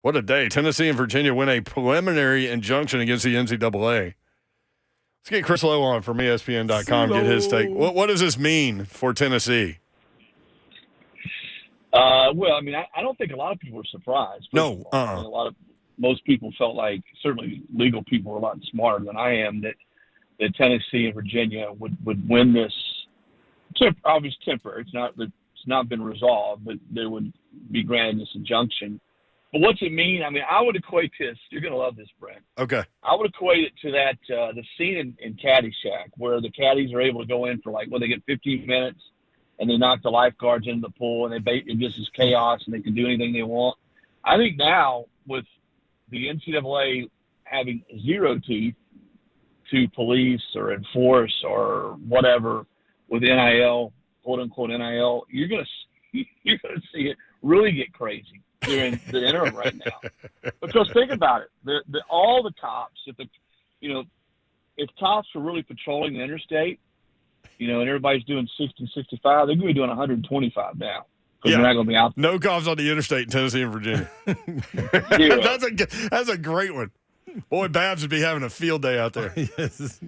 What a day. Tennessee and Virginia win a preliminary injunction against the NCAA. Let's get Chris Lowe on from ESPN.com, get his take. What does this mean for Tennessee? Well, I mean, I don't think a lot of people are surprised. No. I mean, most people felt like, certainly legal people are a lot smarter than I am, that Tennessee and Virginia would win this. Obviously temporary. It's not been resolved, but they would be granted this injunction. But what's it mean? I mean, I would equate this. You're going to love this, Brent. Okay. I would equate it to that the scene in Caddyshack where the caddies are able to go in for they get 15 minutes and they knock the lifeguards into the pool and it just is chaos and they can do anything they want. I think now with the NCAA having zero teeth to police or enforce or whatever with NIL, quote unquote NIL, you're going to see it really get crazy during the interim right now. Because think about it, all the cops, if cops were really patrolling the interstate, and everybody's doing 60, 65, they're going to be doing 125 now. Because they're not going to be out there. No cops on the interstate in Tennessee and Virginia. That's a great one. Boy, Babs would be having a field day out there. Yes.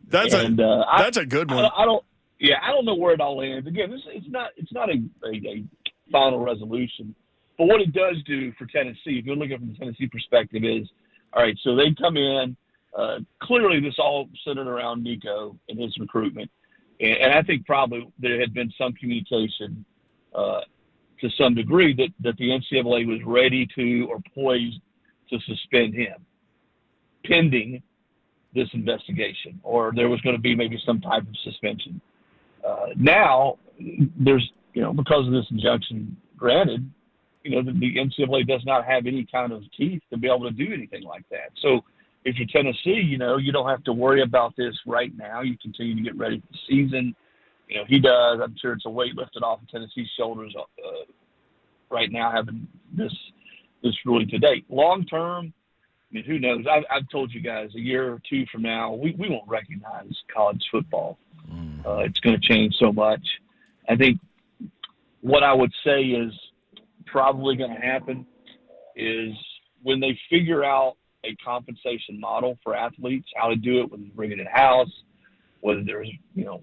That's a good one. I don't know where it all lands. Again, it's not a final resolution. But what it does do for Tennessee, if you're looking from the Tennessee perspective, is, all right, so they come in. Clearly, this all centered around Nico and his recruitment. And I think probably there had been some communication to some degree that the NCAA was ready to or poised to suspend him pending this investigation, or there was going to be maybe some type of suspension. Now, there's, because of this injunction granted, the NCAA does not have any kind of teeth to be able to do anything like that. So if you're Tennessee, you don't have to worry about this right now. You continue to get ready for the season. He does. I'm sure it's a weight lifted off of Tennessee's shoulders right now, having this ruling to date. Long term, I mean, who knows? I've told you guys, a year or two from now, we won't recognize college football. It's going to change so much. I think what I would say is probably going to happen is when they figure out a compensation model for athletes, how to do it, whether they bring it in-house, whether there's,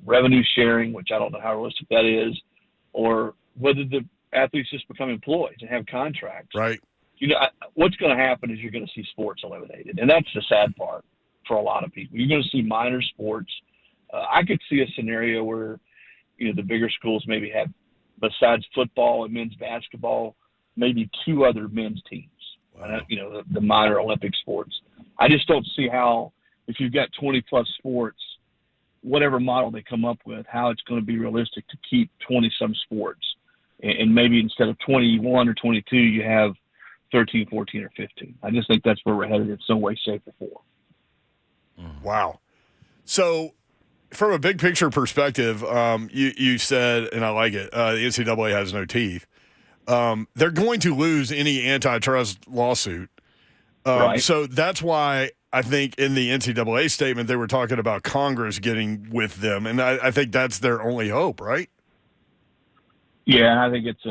revenue sharing, which I don't know how realistic that is, or whether the athletes just become employees and have contracts. Right. What's going to happen is you're going to see sports eliminated. And that's the sad part for a lot of people. You're going to see minor sports. I could see a scenario where, the bigger schools maybe have, besides football and men's basketball, maybe two other men's teams. Wow. The minor Olympic sports. I just don't see how, if you've got 20-plus sports, whatever model they come up with, how it's going to be realistic to keep 20-some sports. And maybe instead of 21 or 22, you have 13, 14, or 15. I just think that's where we're headed in some way, shape, or form. Wow. So from a big picture perspective, you said, and I like it, the NCAA has no teeth. They're going to lose any antitrust lawsuit. Right. So that's why I think in the NCAA statement they were talking about Congress getting with them, and I think that's their only hope, right? Yeah, I think it's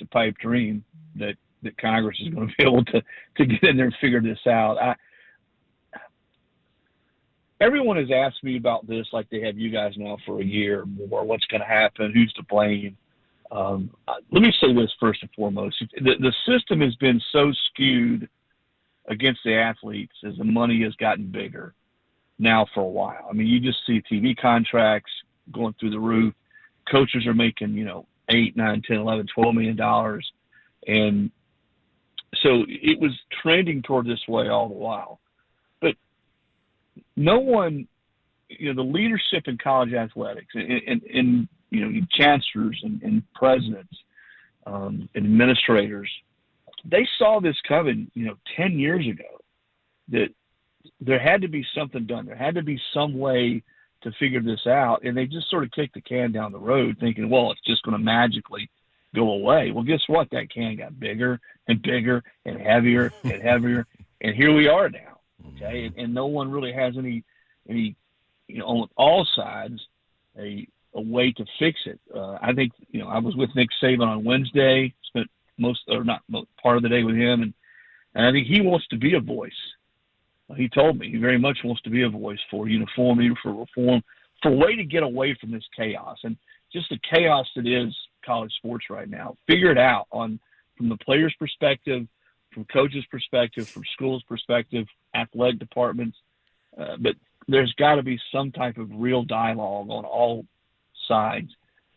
a pipe dream that Congress is going to be able to get in there and figure this out. Everyone has asked me about this, like they have you guys now for a year or more. What's going to happen? Who's to blame? Let me say this first and foremost. The system has been so skewed against the athletes as the money has gotten bigger now for a while. I mean, you just see TV contracts going through the roof. Coaches are making, $8, $9, $10, $11, $12 million. And so it was trending toward this way all the while. But no one, the leadership in college athletics and chancellors and presidents and administrators, they saw this coming, 10 years ago, that there had to be something done. There had to be some way to figure this out. And they just sort of kicked the can down the road thinking, well, it's just going to magically go away. Well, guess what? That can got bigger and bigger and heavier and heavier. And here we are now. Okay. And no one really has any, on all sides, a way to fix it. I think, I was with Nick Saban on Wednesday, spent part of the day with him. And And I think he wants to be a voice. He told me he very much wants to be a voice for uniformity, for reform, for a way to get away from this chaos and just the chaos that is college sports right now. Figure it out from the player's perspective, from coaches' perspective, from schools' perspective, athletic departments. But there's got to be some type of real dialogue on all sides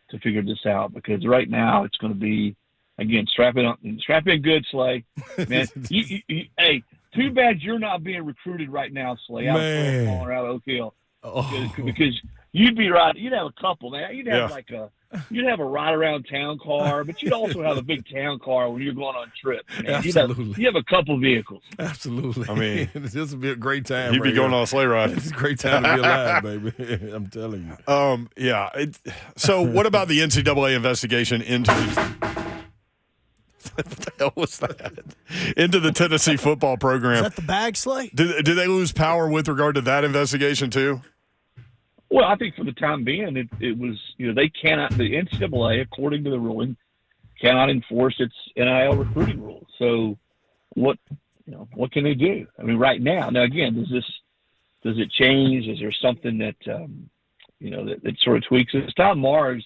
to figure this out, because right now it's going to be, again, strap in good, Slay. Man, hey, too bad you're not being recruited right now, Slay, out of Colorado, Oak Hill. Because you'd be right. You'd have a couple, man. You'd have you'd have a ride around town car, but you'd also have a big town car when you're going on trips. Man. Absolutely. You have a couple vehicles. Absolutely. I mean, this would be a great time. You'd be going on a sleigh ride. It's a great time to be alive, baby. I'm telling you. Yeah. So what about the NCAA investigation into what the hell was that? Into the Tennessee football program? Is that the bag, Slay? Did they lose power with regard to that investigation too? Well, I think for the time being, it was, they cannot, the NCAA, according to the ruling, cannot enforce its NIL recruiting rules. So what can they do? I mean, right now, again, does it change? Is there something that, that sort of tweaks it? Tom Mars,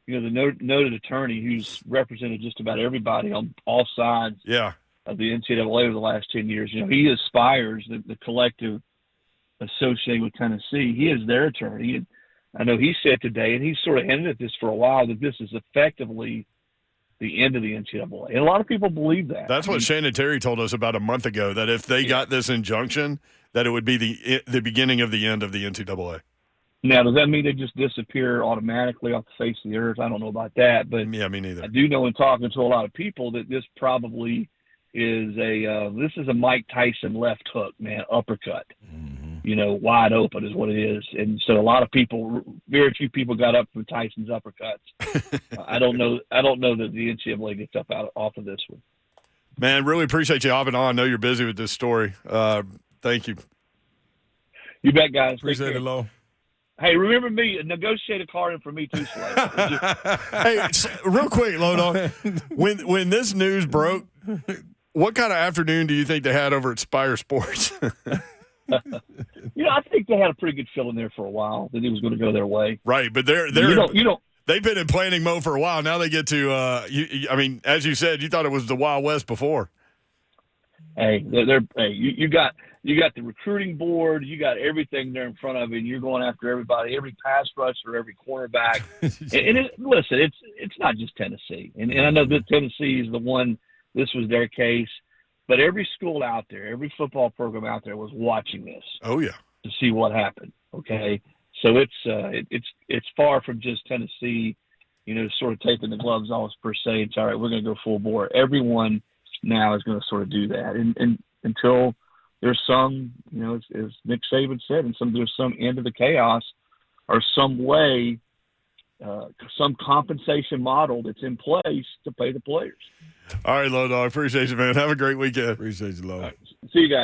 the noted attorney who's represented just about everybody on all sides of the NCAA over the last 10 years, he aspires, the collective associated with Tennessee, he is their attorney. And I know he said today, and he's sort of hinted at this for a while, that this is effectively the end of the NCAA. And a lot of people believe that. That's what Shannon Terry told us about a month ago, that if they got this injunction, that it would be the beginning of the end of the NCAA. Now, does that mean they just disappear automatically off the face of the earth? I don't know about that. But yeah, me neither. I do know in talking to a lot of people that this probably is a Mike Tyson left hook, man, uppercut. Mm-hmm. Wide open is what it is. And so a lot of people, very few people got up from Tyson's uppercuts. I don't know that the NCAA gets up off of this one. Man, really appreciate you hopping on. I know you're busy with this story. Thank you. You bet, guys. Appreciate it, Low. Hey, remember me. Negotiate a car in for me too, Slay. Hey, real quick, Lodon. When this news broke, what kind of afternoon do you think they had over at Spire Sports? I think they had a pretty good feeling there for a while that it was going to go their way. Right, but they've been in planning mode for a while. Now they get to. As you said, you thought it was the Wild West before. Hey, you got the recruiting board, you got everything there in front of you, and you're going after everybody, every pass rusher, every cornerback. Listen, it's not just Tennessee, and I know that Tennessee is the one. This was their case, but every school out there, every football program out there was watching this. Oh yeah, to see what happened. Okay, so it's far from just Tennessee, sort of taking the gloves off per se. It's all right. We're going to go full bore. Everyone now is going to sort of do that, and until there's some, as Nick Saban said, there's some end of the chaos, or some way, some compensation model that's in place to pay the players. All right, Low Dog. Appreciate you, man. Have a great weekend. Appreciate you, Low. Right. See you guys.